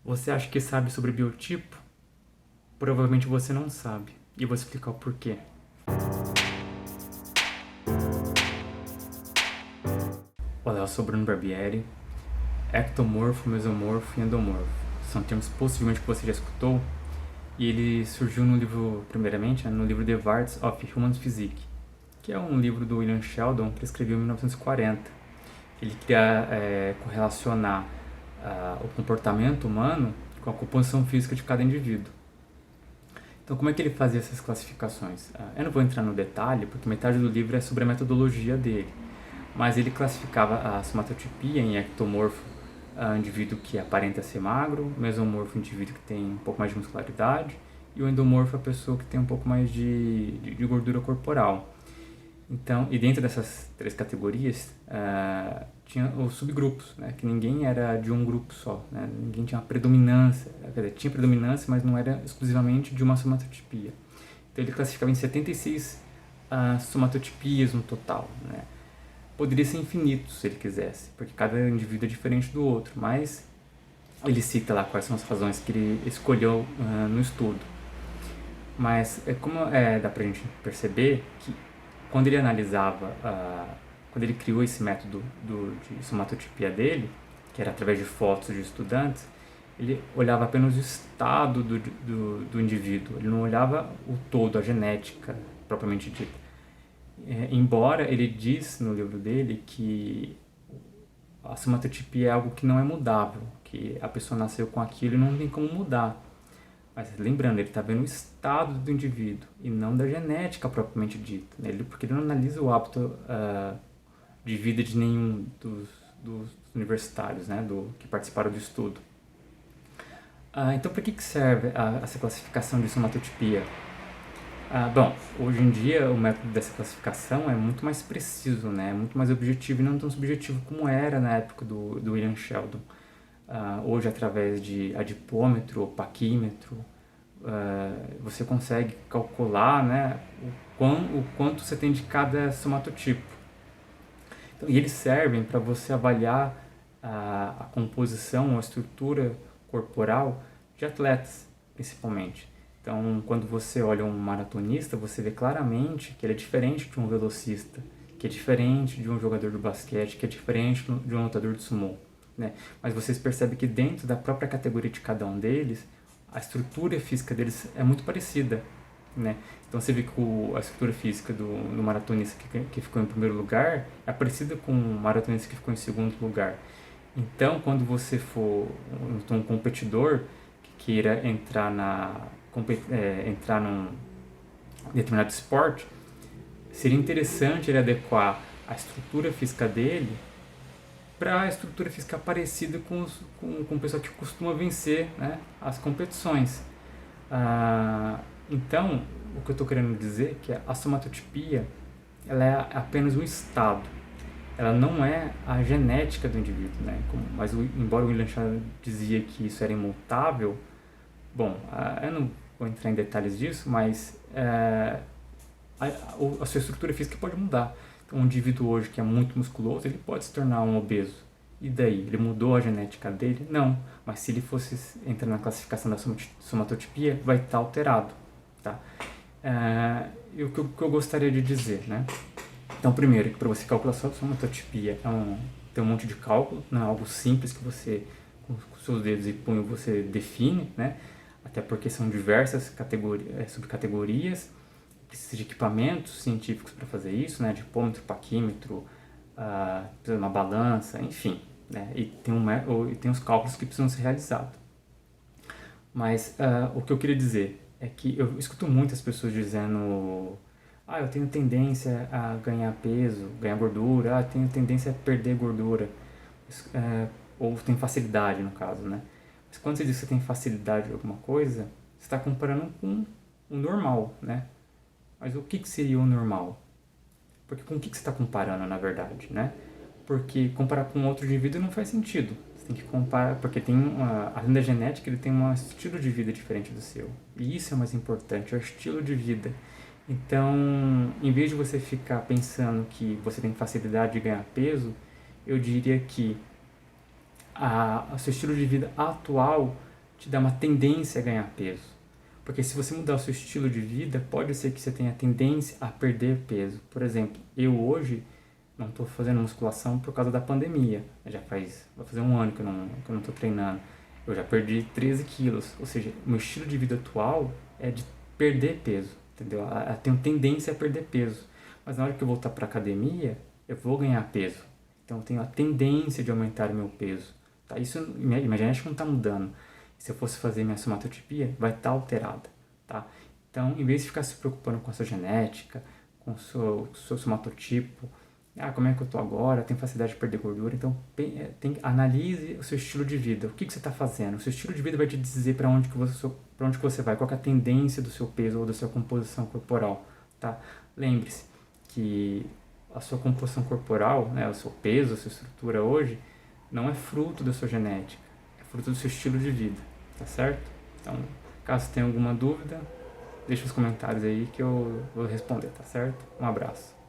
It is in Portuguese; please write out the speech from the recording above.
Você acha que sabe sobre biotipo? Provavelmente você não sabe. E eu vou explicar o porquê. Olá, eu sou Bruno Barbieri. Ectomorfo, mesomorfo e endomorfo. São termos possivelmente que você já escutou. E ele surgiu no livro, primeiramente, no livro The Arts of Human Physique, que é um livro do William Sheldon que ele escreveu em 1940. Ele queria correlacionar o comportamento humano com a composição física de cada indivíduo. Então, como é que ele fazia essas classificações? Eu não vou entrar no detalhe, porque metade do livro é sobre a metodologia dele, mas ele classificava a somatotipia em ectomorfo, indivíduo que aparenta ser magro, mesomorfo, indivíduo que tem um pouco mais de muscularidade, e o endomorfo, a pessoa que tem um pouco mais de gordura corporal. Então, e dentro dessas três categorias, tinha os subgrupos, né, que ninguém era de um grupo só, né, ninguém tinha uma predominância, quer dizer, tinha predominância, mas não era exclusivamente de uma somatotipia. Então ele classificava em 76 somatotipias no total, né. Poderia ser infinito se ele quisesse, porque cada indivíduo é diferente do outro, mas ele cita lá quais são as razões que ele escolheu no estudo. Mas dá pra gente perceber que quando ele analisava, quando ele criou esse método de somatotipia dele, que era através de fotos de estudantes, ele olhava apenas o estado do indivíduo, ele não olhava o todo, a genética propriamente dita. Embora ele diz no livro dele que a somatotipia é algo que não é mudável, que a pessoa nasceu com aquilo e não tem como mudar. Mas lembrando, ele está vendo o estado do indivíduo e não da genética propriamente dita, né? Porque ele não analisa o hábito de vida de nenhum dos universitários, né? Que participaram do estudo. Então, para que serve essa classificação de somatotipia? Bom, hoje em dia o método dessa classificação é muito mais preciso, né? É muito mais objetivo e não tão subjetivo como era na época do William Sheldon. Hoje, através de adipômetro, paquímetro, você consegue calcular, né, o quanto você tem de cada somatotipo. Então, e eles servem para você avaliar a composição, a estrutura corporal de atletas, principalmente. Então, quando você olha um maratonista, você vê claramente que ele é diferente de um velocista, que é diferente de um jogador de basquete, que é diferente de um lutador de sumô, né? Mas vocês percebem que dentro da própria categoria de cada um deles, a estrutura física deles é muito parecida, né? Então você vê que a estrutura física do maratonista que ficou em primeiro lugar é parecida com o maratonista que ficou em segundo lugar. Então, quando você for um competidor que queira entrar num determinado esporte, seria interessante ele adequar a estrutura física dele para a estrutura física parecida com o pessoal que costuma vencer, né, as competições. Então, o que eu estou querendo dizer é que a somatotipia ela é apenas um estado. Ela não é a genética do indivíduo, né? Mas embora o William Shannon dizia que isso era imutável, bom, eu não vou entrar em detalhes disso, mas a sua estrutura física pode mudar. Então, um indivíduo hoje que é muito musculoso, ele pode se tornar um obeso. E daí? Ele mudou a genética dele? Não. Mas se ele fosse entrar na classificação da somatotipia, vai estar alterado. Tá? E o que eu gostaria de dizer, né? Então, primeiro, que para você calcular sua somatotipia, tem um monte de cálculo, não é algo simples que você, com seus dedos e punho, você define, né? Até porque são diversas subcategorias, precisa de equipamentos científicos para fazer isso, né? Dipômetro, paquímetro, uma balança, enfim, né? E tem os cálculos que precisam ser realizados. Mas o que eu queria dizer é que eu escuto muitas pessoas dizendo: eu tenho tendência a ganhar peso, ganhar gordura, eu tenho tendência a perder gordura, ou tem facilidade no caso, né? Mas quando você diz que você tem facilidade em alguma coisa, você está comparando com o normal, né? Mas o que seria o normal? Porque com o que você está comparando, na verdade, né? Porque comparar com outro indivíduo não faz sentido. Você tem que comparar, porque além da genética, ele tem um estilo de vida diferente do seu. E isso é o mais importante, é o estilo de vida. Então, em vez de você ficar pensando que você tem facilidade de ganhar peso, eu diria que o seu estilo de vida atual te dá uma tendência a ganhar peso. Porque se você mudar o seu estilo de vida, pode ser que você tenha tendência a perder peso. Por exemplo, eu hoje não estou fazendo musculação por causa da pandemia. Vai fazer um ano que eu não estou treinando. Eu já perdi 13 quilos. Ou seja, meu estilo de vida atual é de perder peso, entendeu? Eu tenho tendência a perder peso. Mas na hora que eu voltar para academia, eu vou ganhar peso. Então eu tenho a tendência de aumentar o meu peso. Tá? Isso, minha genética não está mudando. Se eu fosse fazer minha somatotipia, vai estar alterada. Tá? Então, em vez de ficar se preocupando com a sua genética, com o seu somatotipo, como é que eu estou agora, tenho facilidade de perder gordura, então analise o seu estilo de vida, o que você está fazendo. O seu estilo de vida vai te dizer para onde que você vai, qual que é a tendência do seu peso ou da sua composição corporal. Tá? Lembre-se que a sua composição corporal, né, o seu peso, a sua estrutura hoje, não é fruto da sua genética, é fruto do seu estilo de vida, tá certo? Então, caso tenha alguma dúvida, deixa os comentários aí que eu vou responder, tá certo? Um abraço.